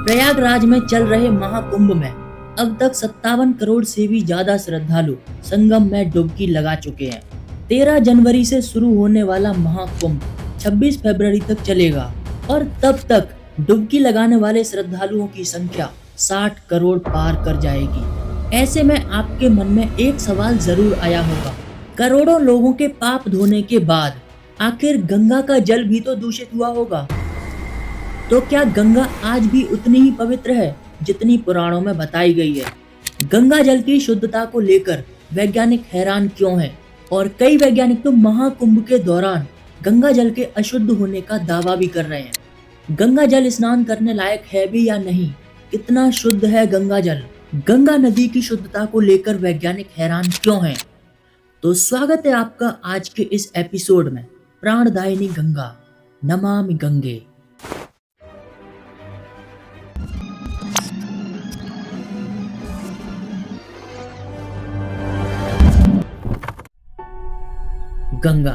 प्रयागराज में चल रहे महाकुंभ में अब तक 57 करोड़ से भी ज्यादा श्रद्धालु संगम में डुबकी लगा चुके हैं। 13 जनवरी से शुरू होने वाला महाकुंभ 26 फरवरी तक चलेगा और तब तक डुबकी लगाने वाले श्रद्धालुओं की संख्या 60 करोड़ पार कर जाएगी। ऐसे में आपके मन में एक सवाल जरूर आया होगा, करोड़ों लोगों के पाप धोने के बाद आखिर गंगा का जल भी तो दूषित हुआ होगा। तो क्या गंगा आज भी उतनी ही पवित्र है जितनी पुराणों में बताई गई है? गंगा जल की शुद्धता को लेकर वैज्ञानिक हैरान क्यों हैं? और कई वैज्ञानिक तो महाकुंभ के दौरान गंगा जल के अशुद्ध होने का दावा भी कर रहे हैं। गंगा जल स्नान करने लायक है भी या नहीं? कितना शुद्ध है गंगा जल? गंगा नदी की शुद्धता को लेकर वैज्ञानिक हैरान क्यों हैं? तो स्वागत है आपका आज के इस एपिसोड में प्राणदायिनी गंगा, नमामि गंगे। गंगा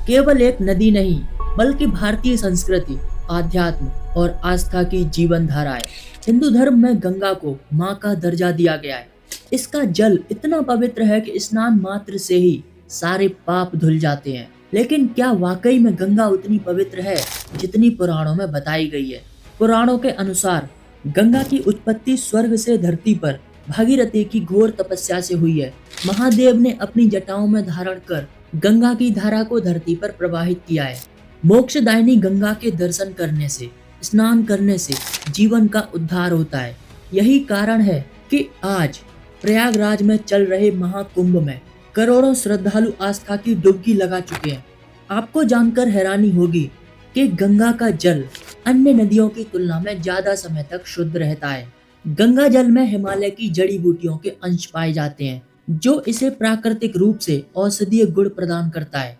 केवल एक नदी नहीं बल्कि भारतीय संस्कृति, आध्यात्म और आस्था की जीवन धारा है। हिंदू धर्म में गंगा को मां का दर्जा दिया गया है। इसका जल इतना पवित्र है कि स्नान मात्र से ही सारे पाप धुल जाते हैं। लेकिन क्या वाकई में गंगा उतनी पवित्र है जितनी पुराणों में बताई गई है? पुराणों के अनुसार गंगा की उत्पत्ति स्वर्ग से धरती पर भागीरथी की घोर तपस्या से हुई है। महादेव ने अपनी जटाओं में धारण कर गंगा की धारा को धरती पर प्रवाहित किया है। मोक्षदायिनी गंगा के दर्शन करने से, स्नान करने से जीवन का उद्धार होता है। यही कारण है कि आज प्रयागराज में चल रहे महाकुंभ में करोड़ों श्रद्धालु आस्था की डुबकी लगा चुके हैं। आपको जानकर हैरानी होगी कि गंगा का जल अन्य नदियों की तुलना में ज्यादा समय तक शुद्ध रहता है। गंगा जल में हिमालय की जड़ी बूटियों के अंश पाए जाते हैं जो इसे प्राकृतिक रूप से औषधीय गुण प्रदान करता है।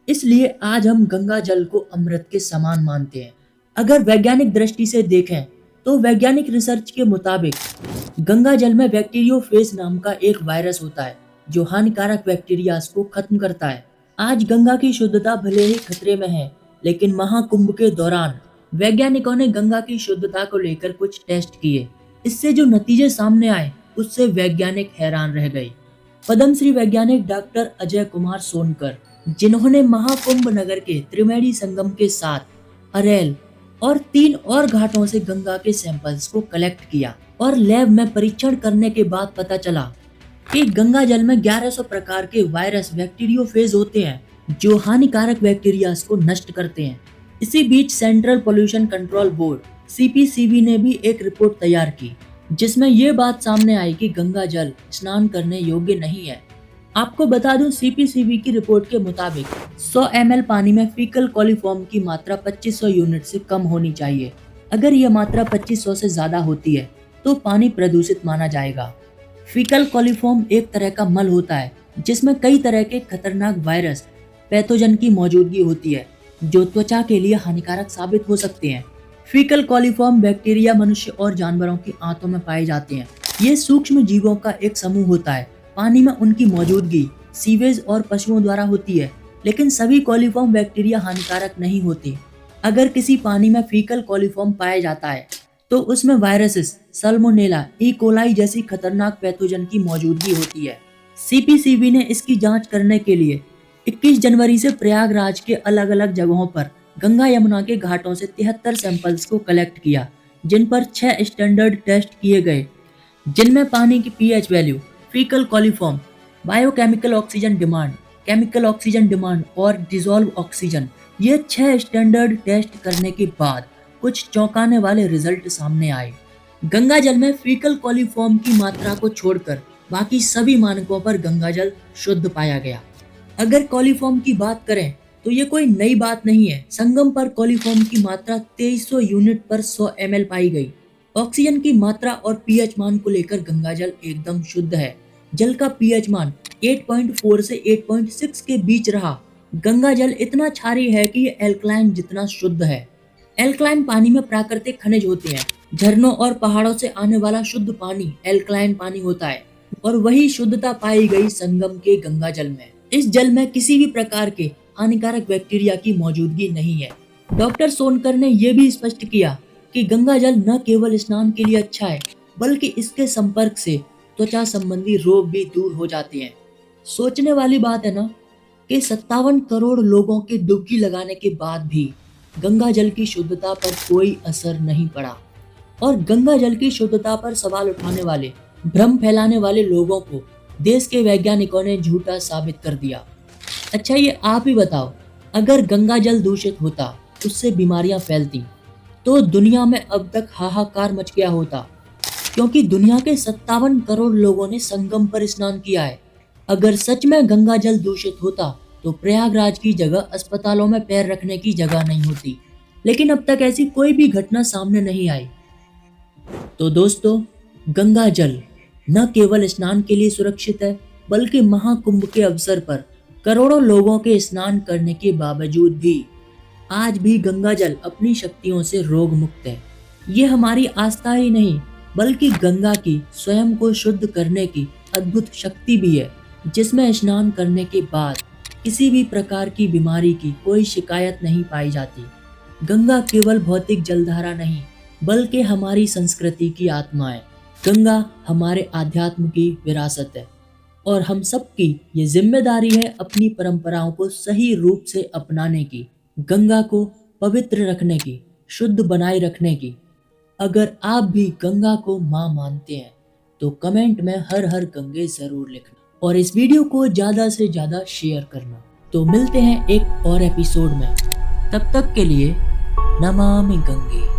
इसलिए आज हम गंगा जल को अमृत के समान मानते हैं। अगर वैज्ञानिक दृष्टि से देखें तो वैज्ञानिक रिसर्च के मुताबिक गंगा जल में बैक्टीरियोफेज नाम का एक वायरस होता है जो हानिकारक बैक्टीरिया को खत्म करता है। आज गंगा की शुद्धता भले ही खतरे में है, लेकिन महाकुंभ के दौरान वैज्ञानिकों ने गंगा की शुद्धता को लेकर कुछ टेस्ट किए। इससे जो नतीजे सामने आए उससे वैज्ञानिक हैरान रह गए। पद्मश्री वैज्ञानिक डॉक्टर अजय कुमार सोनकर, जिन्होंने महाकुंभ नगर के त्रिवेणी संगम के साथ अरेल और 3 और घाटों से गंगा के सैंपल्स को कलेक्ट किया और लैब में परीक्षण करने के बाद पता चला कि गंगा जल में 1100 प्रकार के वायरस बैक्टीरियोफेज होते हैं जो हानिकारक बैक्टीरिया को नष्ट करते हैं। इसी बीच central pollution control board CPCB ने भी एक रिपोर्ट तैयार की जिसमें ये बात सामने आई कि गंगा जल स्नान करने योग्य नहीं है। आपको बता दूं, CPCB की रिपोर्ट के मुताबिक 100 ml पानी में फीकल कोलिफॉर्म की मात्रा 2500 यूनिट से कम होनी चाहिए। अगर यह मात्रा 2500 से ज्यादा होती है तो पानी प्रदूषित माना जाएगा। फीकल कोलिफॉर्म एक तरह का मल होता है जिसमें कई तरह के खतरनाक वायरस पैथोजन की मौजूदगी होती है जो त्वचा के लिए हानिकारक साबित हो सकते हैं। फीकल कोलिफॉर्म बैक्टीरिया मनुष्य और जानवरों की आंतों में पाए जाते हैं। ये सूक्ष्म जीवों का एक समूह होता है। पानी में उनकी मौजूदगी सीवेज और पशुओं द्वारा होती है, लेकिन सभी कोलिफॉर्म बैक्टीरिया हानिकारक नहीं होते। अगर किसी पानी में फीकल कोलिफॉर्म पाया जाता है तो उसमें वायरसेस, सल्मोनेला, ई कोलाई जैसी खतरनाक पैथोजन की मौजूदगी होती है। CPCB ने इसकी जांच करने के लिए 21 जनवरी से प्रयागराज के अलग अलग जगहों पर गंगा यमुना के घाटों से 73 सैंपल्स को कलेक्ट किया, जिन पर 6 स्टैंडर्ड टेस्ट किए गए, जिनमें पानी की pH value, faecal coliform, biochemical oxygen demand, chemical oxygen demand और डिसॉल्व ऑक्सीजन। ये 6 स्टैंडर्ड टेस्ट करने के बाद कुछ चौंकाने वाले रिजल्ट सामने आए। गंगा जल में फीकल कोलिफॉर्म की मात्रा को छोड़कर बाकी सभी मानकों पर गंगा जल शुद्ध पाया गया। अगर कोलिफॉर्म की बात करें तो ये कोई नई बात नहीं है। संगम पर कोलिफॉर्म की मात्रा 2300 यूनिट पर 100 ml पाई गई। ऑक्सीजन की मात्रा और pH मान को लेकर गंगा जल एकदम शुद्ध है। जल का pH मान 8.4 से 8.6 के बीच रहा। गंगा जल इतना क्षारीय है कि ये एल्कलाइन जितना शुद्ध है। एल्कलाइन पानी में प्राकृतिक खनिज होते हैं। झरनों और पहाड़ों से आने वाला शुद्ध पानी एल्कलाइन पानी होता है और वही शुद्धता पाई गई संगम के गंगा जल में। इस जल में किसी भी प्रकार के हानिकारक बैक्टीरिया की मौजूदगी नहीं है। डॉक्टर सोनकर ने यह भी स्पष्ट किया कि गंगा जल न केवल स्नान के लिए अच्छा है, बल्कि इसके संपर्क से त्वचा संबंधी रोग भी दूर हो जाते हैं। सोचने वाली बात है ना कि 57 करोड़ लोगों के डुबकी लगाने के बाद भी गंगा जल की शुद्धता पर कोई असर नहीं पड़ा। और गंगा जल की शुद्धता पर सवाल उठाने वाले, भ्रम फैलाने वाले लोगों को देश के वैज्ञानिकों ने झूठा साबित कर दिया। अच्छा, ये आप ही बताओ, अगर गंगा जल दूषित होता, उससे बीमारियां फैलती, तो दुनिया में अब तक हाहाकार मच गया होता, क्योंकि दुनिया के 57 करोड़ लोगों ने संगम पर स्नान किया है। अगर सच में गंगा जल दूषित होता, तो प्रयागराज की जगह अस्पतालों में पैर रखने की जगह नहीं होती। लेकिन अब तक ऐसी कोई भी घटना सामने नहीं आई। तो दोस्तों, गंगा जल न केवल स्नान के लिए सुरक्षित है, बल्कि महाकुंभ के अवसर पर करोड़ों लोगों के स्नान करने के बावजूद भी आज भी गंगा जल अपनी शक्तियों से रोग मुक्त है। ये हमारी आस्था ही नहीं, बल्कि गंगा की स्वयं को शुद्ध करने की अद्भुत शक्ति भी है, जिसमें स्नान करने के बाद किसी भी प्रकार की बीमारी की कोई शिकायत नहीं पाई जाती। गंगा केवल भौतिक जलधारा नहीं, बल्कि हमारी संस्कृति की आत्मा है। गंगा हमारे आध्यात्म की विरासत है, और हम सबकी ये जिम्मेदारी है अपनी परंपराओं को सही रूप से अपनाने की, गंगा को पवित्र रखने की, शुद्ध बनाए रखने की। अगर आप भी गंगा को माँ मानते हैं, तो कमेंट में हर हर गंगे जरूर लिखना, और इस वीडियो को ज़्यादा से ज़्यादा शेयर करना। तो मिलते हैं एक और एपिसोड में, तब तक के लिए नमामि गंगे।